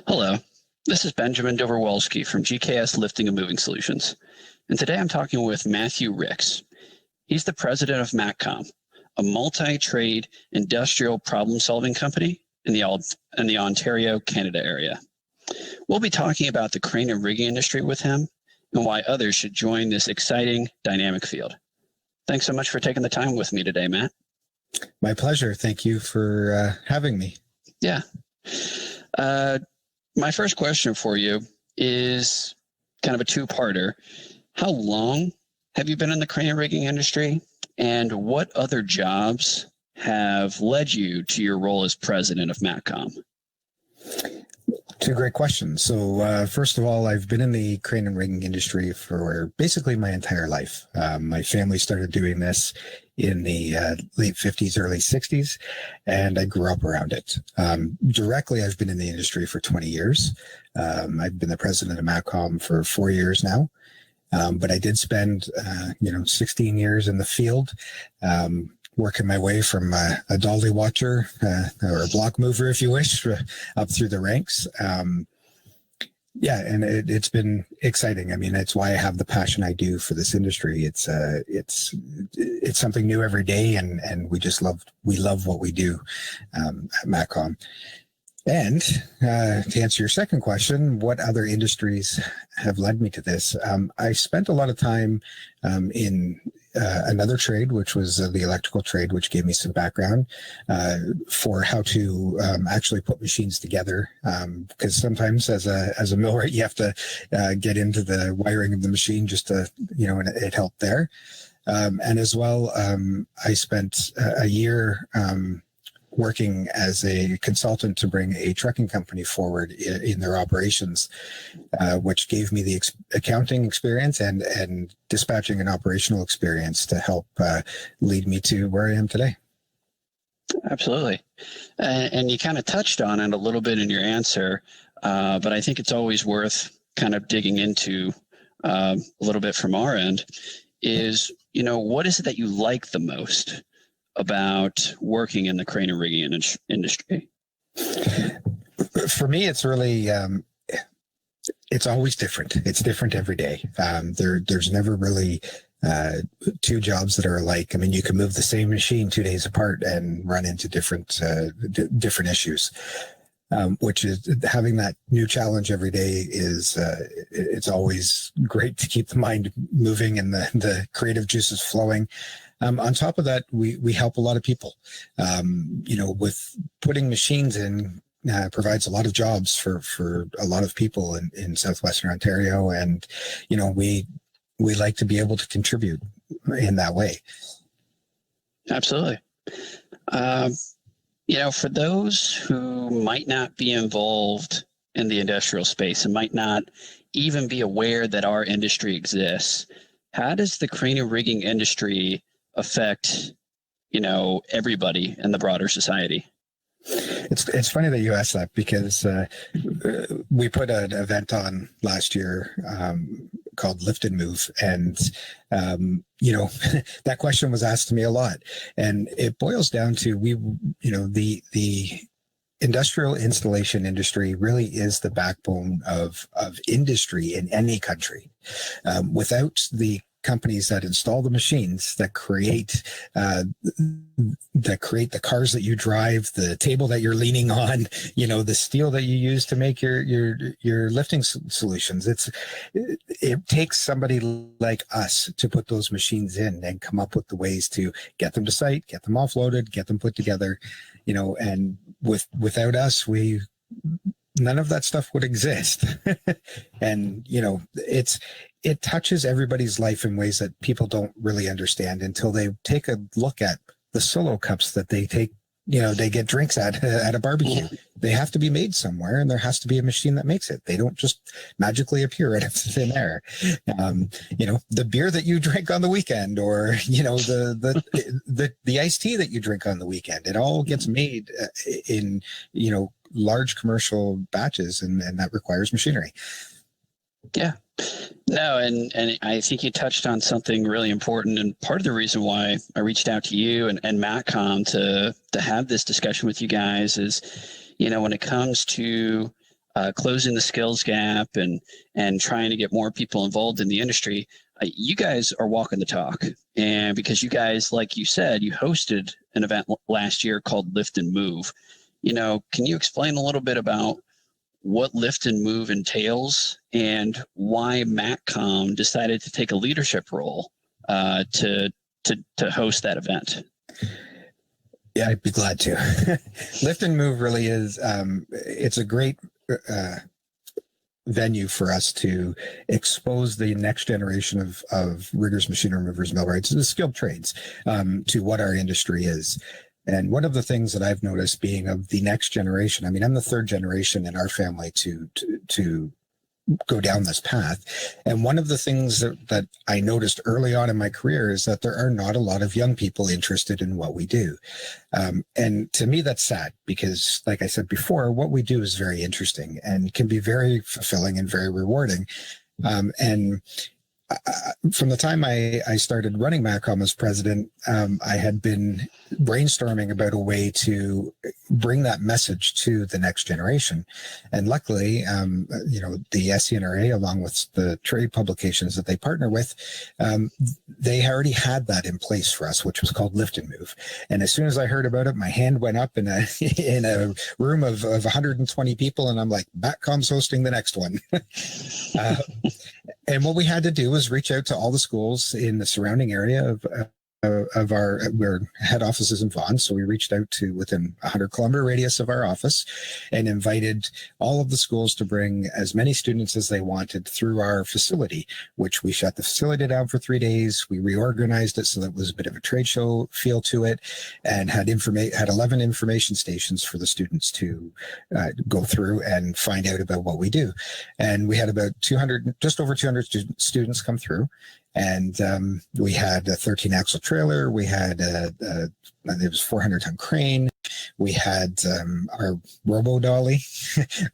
Hello, this is Benjamin Dobrowolski from GKS Lifting and Moving Solutions, and today I'm talking with Matthew Ricks. He's the president of Matcom, a multi-trade industrial problem-solving company in the Ontario, Canada area. We'll be talking about the crane and rigging industry with him and why others should join this exciting, dynamic field. Thanks so much for taking the time with me today, Matt. My pleasure. Thank you for having me. Yeah. My first question for you is kind of a two-parter. How long have you been in the crane and rigging industry, and what other jobs have led you to your role as president of Matcom? Two great questions. So first of all, I've been in the crane and rigging industry for basically my entire life. My family started doing this in the late 50s, early 60s, and I grew up around it. Directly, I've been in the industry for 20 years. I've been the president of Matcom for 4 years now, but I did spend 16 years in the field, working my way from a dolly watcher or a block mover, if you wish, up through the ranks. And it's been exciting. I mean, it's why I have the passion I do for this industry. It's something new every day, and we love what we do at Matcom. And to answer your second question, what other industries have led me to this? I spent a lot of time in another trade, which was the electrical trade, which gave me some background for how to actually put machines together. Because sometimes as a millwright, you have to get into the wiring of the machine just to, and it helped there. And as well, I spent a year working as a consultant to bring a trucking company forward in their operations, which gave me the accounting experience and dispatching and operational experience to help lead me to where I am today. Absolutely. And you kind of touched on it a little bit in your answer, but I think it's always worth kind of digging into a little bit from our end is, what is it that you like the most about working in the crane and rigging industry? For me, it's really, it's always different. It's different every day. There's never really two jobs that are alike. I mean, you can move the same machine 2 days apart and run into different issues. Which is having that new challenge every day is it's always great to keep the mind moving and the creative juices flowing. On top of that, we help a lot of people. With putting machines in provides a lot of jobs for a lot of people in southwestern Ontario, and we like to be able to contribute in that way. Absolutely. For those who might not be involved in the industrial space and might not even be aware that our industry exists, how does the crane and rigging industry affect, everybody in the broader society? It's funny that you asked that, because we put an event on last year called Lift and Move, and that question was asked to me a lot, and it boils down to the industrial installation industry really is the backbone of industry in any country. Without the companies that install the machines, that create the cars that you drive, the table that you're leaning on, the steel that you use to make your lifting solutions. It takes somebody like us to put those machines in and come up with the ways to get them to site, get them offloaded, get them put together, and without us, none of that stuff would exist. And, it touches everybody's life in ways that people don't really understand until they take a look at the solo cups that they take, they get drinks at a barbecue. They have to be made somewhere, and there has to be a machine that makes it. They don't just magically appear out of thin air. The beer that you drink on the weekend, or, the iced tea that you drink on the weekend, it all gets made in, large commercial batches, and that requires machinery. Yeah. No, and I think you touched on something really important, and part of the reason why I reached out to you and Matcom to have this discussion with you guys is, when it comes to closing the skills gap and trying to get more people involved in the industry. You guys are walking the talk. And because you guys, like you said, you hosted an event last year called Lift and Move. Can you explain a little bit about what Lift and Move entails and why Matcom decided to take a leadership role to host that event? Yeah, I'd be glad to. Lift and Move really is, it's a great venue for us to expose the next generation of riggers, machinery movers, millwrights, the skilled trades, to what our industry is. And one of the things that I've noticed being of the next generation, I mean, I'm the third generation in our family to go down this path. And one of the things that I noticed early on in my career is that there are not a lot of young people interested in what we do. And to me, that's sad because, like I said before, what we do is very interesting and can be very fulfilling and very rewarding. From the time I started running Matcom as president, I had been brainstorming about a way to bring that message to the next generation. And luckily, the SC&RF, along with the trade publications that they partner with, they already had that in place for us, which was called Lift and Move. And as soon as I heard about it, my hand went up in a room of 120 people, and I'm like, Matcom's hosting the next one. And what we had to do was reach out to all the schools in the surrounding area of our head office is in Vaughan. So we reached out to within 100-kilometer radius of our office and invited all of the schools to bring as many students as they wanted through our facility, which we shut the facility down for 3 days. We reorganized it so that it was a bit of a trade show feel to it, and had 11 information stations for the students to go through and find out about what we do. And we had about just over 200 students come through. And we had a 13-axle trailer. We had it was 400-ton crane. We had our robo dolly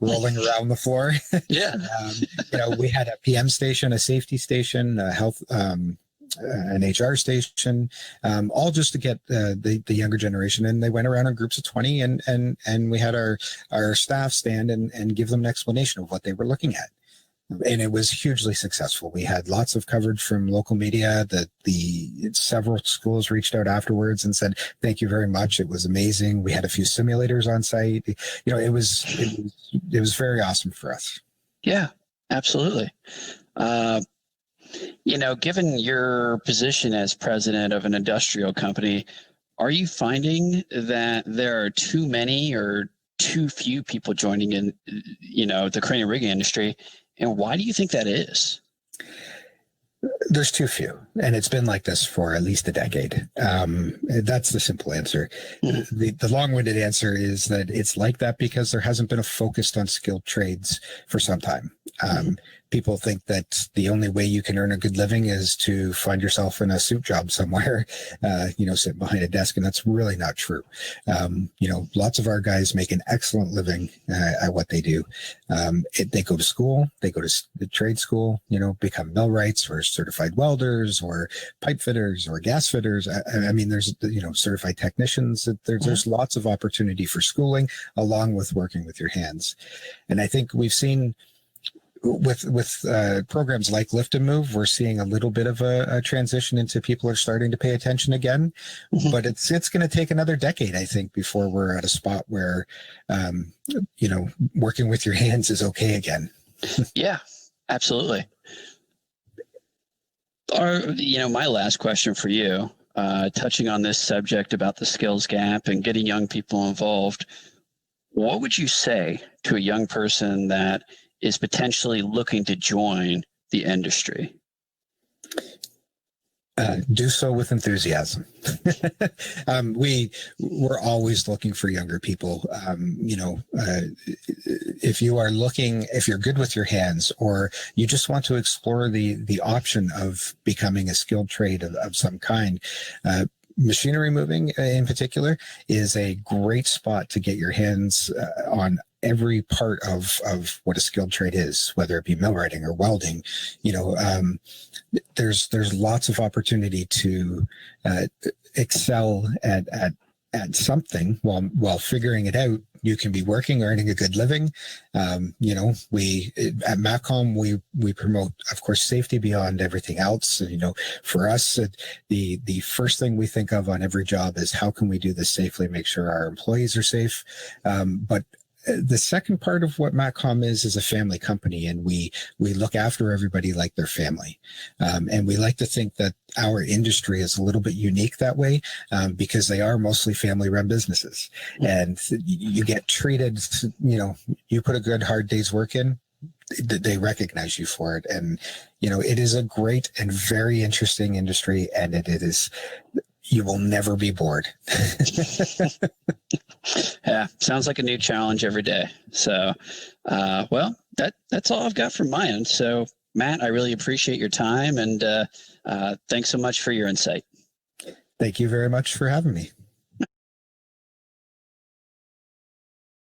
rolling around the floor. Yeah. We had a PM station, a safety station, a health, an HR station, all just to get the younger generation. And they went around in groups of 20, and we had our staff stand and give them an explanation of what they were looking at. And it was hugely successful. We had lots of coverage from local media. Several schools reached out afterwards and said, "Thank you very much. It was amazing." We had a few simulators on site. It was very awesome for us. Yeah, absolutely. Given your position as president of an industrial company, are you finding that there are too many or too few people joining in, the crane and rigging industry? And why do you think that is? There's too few, and it's been like this for at least a decade. That's the simple answer. Mm-hmm. The long-winded answer is that it's like that because there hasn't been a focus on skilled trades for some time. People think that the only way you can earn a good living is to find yourself in a suit job somewhere, sitting behind a desk, and that's really not true. Lots of our guys make an excellent living at what they do. They go to school, they go to the trade school, become millwrights or certified welders or pipe fitters or gas fitters. I mean, there's, certified technicians. There's lots of opportunity for schooling along with working with your hands. And I think we've seen with programs like Lift and Move, we're seeing a little bit of a transition into people are starting to pay attention again, but it's going to take another decade, I think, before we're at a spot where, working with your hands is okay again. Yeah, absolutely. My last question for you, touching on this subject about the skills gap and getting young people involved, what would you say to a young person that is potentially looking to join the industry? Do so with enthusiasm. We're always looking for younger people. If you're good with your hands, or you just want to explore the option of becoming a skilled trade of some kind, machinery moving in particular is a great spot to get your hands on every part of what a skilled trade is, whether it be millwrighting or welding. There's lots of opportunity to excel at at something while figuring it out. You can be working, earning a good living. We at Matcom, we promote, of course, safety beyond everything else. For us, the first thing we think of on every job is how can we do this safely, make sure our employees are safe. But the second part of what Matcom is a family company, and we look after everybody like their family. And we like to think that our industry is a little bit unique that way, because they are mostly family-run businesses. And you get treated, you put a good hard day's work in, they recognize you for it. And, it is a great and very interesting industry, and you will never be bored. Yeah, sounds like a new challenge every day. So, that's all I've got from my end. So, Matt, I really appreciate your time, and thanks so much for your insight. Thank you very much for having me.